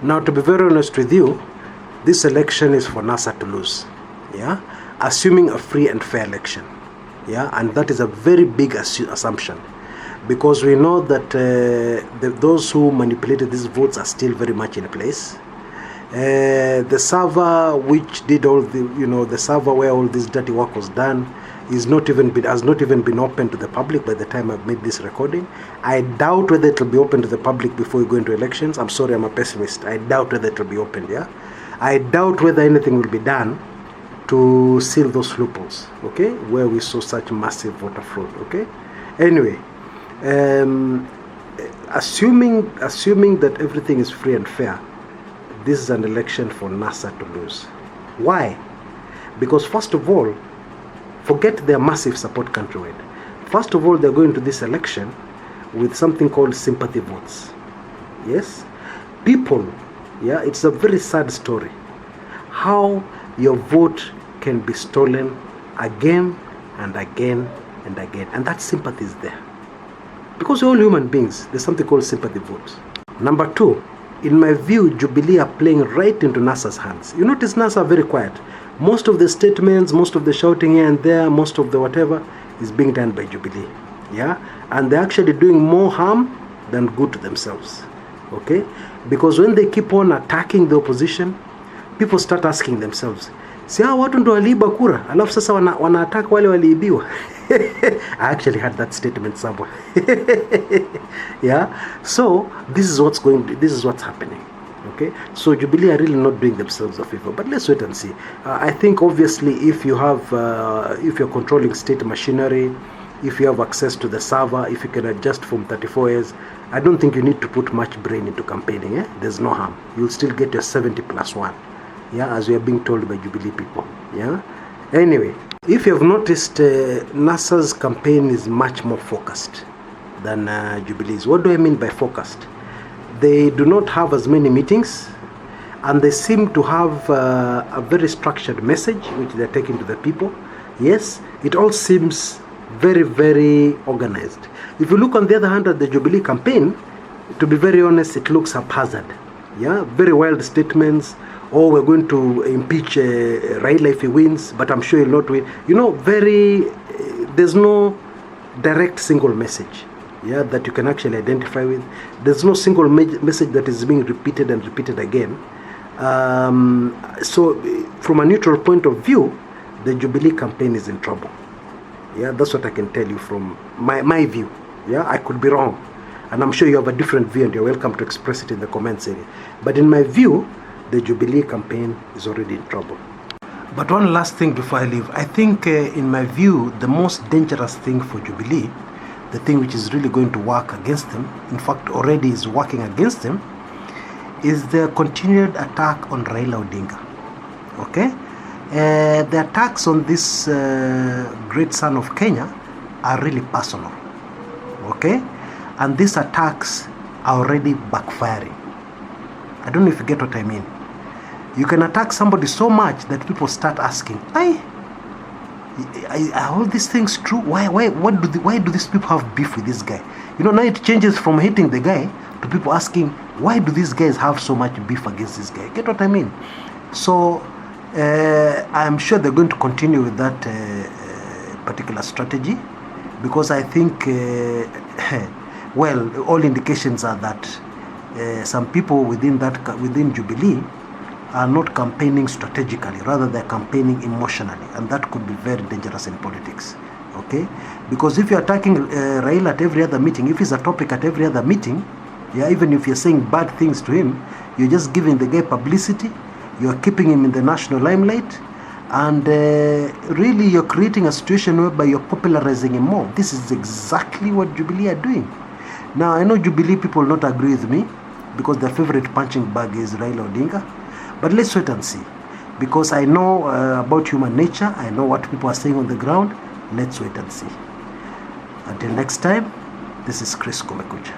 Now, to be very honest with you, this election is for NASA to lose, yeah, assuming a free and fair election, yeah, and that is a very big assumption, because we know that those who manipulated these votes are still very much in place. The server which did all the, the server where all this dirty work was done has not even been open to the public by the time I've made this recording. I doubt whether it will be open to the public before we go into elections. I'm sorry, I'm a pessimist. I doubt whether it will be opened, yeah. I doubt whether anything will be done to seal those loopholes, okay, where we saw such massive voter fraud, okay. Anyway, assuming that everything is free and fair, this is an election for NASA to lose. Why? Because first of all, forget their massive support countrywide. First of all, they're going to this election with something called sympathy votes. Yes? People, yeah, it's a very sad story. How your vote can be stolen again and again and again. And that sympathy is there. Because we're all human beings, there's something called sympathy votes. Number two, in my view, Jubilee are playing right into NASA's hands. You notice NASA are very quiet. Most of the statements, most of the shouting here and there, most of the whatever is being done by Jubilee. Yeah? And they're actually doing more harm than good to themselves. Okay? Because when they keep on attacking the opposition, people start asking themselves, si hao watu ndo waliiba kura, alafu sasa wana attack wale waliibiwa. I actually had that statement somewhere. Yeah? So this is what's happening. Okay, so Jubilee are really not doing themselves a favor, but let's wait and see. I think obviously if you're controlling state machinery, if you have access to the server, if you can adjust from 34 years, I don't think you need to put much brain into campaigning. There's no harm. You'll still get your 70+1, yeah, as we are being told by Jubilee people. Yeah. Anyway, if you have noticed, NASA's campaign is much more focused than Jubilee's. What do I mean by focused? They do not have as many meetings, and they seem to have a very structured message which they're taking to the people. Yes, it all seems very, very organized. If you look on the other hand at the Jubilee campaign, to be very honest, it looks haphazard. Yeah, very wild statements. Oh, we're going to impeach Raila if he wins, but I'm sure he'll not win. There's no direct single message, yeah, that you can actually identify with. There's no single message that is being repeated and repeated again. So from a neutral point of view, the Jubilee campaign is in trouble. Yeah, that's what I can tell you from my view. Yeah, I could be wrong, and I'm sure you have a different view, and you're welcome to express it in the comments area. But in my view, the Jubilee campaign is already in trouble. But one last thing before I leave. I think in my view, the most dangerous thing for Jubilee, the thing which is really going to work against them, in fact already is working against them, is the continued attack on Raila Odinga. Okay? The attacks on this great son of Kenya are really personal. Okay? And these attacks are already backfiring. I don't know if you get what I mean. You can attack somebody so much that people start asking, are all these things true? Why do these people have beef with this guy? Now it changes from hating the guy to people asking, why do these guys have so much beef against this guy? Get what I mean? So I'm sure they're going to continue with that particular strategy, because I think, well, all indications are that some people within Jubilee are not campaigning strategically, rather they're campaigning emotionally, and that could be very dangerous in politics. Okay? Because if you're attacking Raila at every other meeting, if he's a topic at every other meeting, yeah, even if you're saying bad things to him, you're just giving the guy publicity, you're keeping him in the national limelight, and really you're creating a situation whereby you're popularizing him more. This is exactly what Jubilee are doing. Now, I know Jubilee people will not agree with me, because their favorite punching bag is Raila Odinga. But let's wait and see. Because I know about human nature. I know what people are saying on the ground. Let's wait and see. Until next time, this is Chris Kumekucha.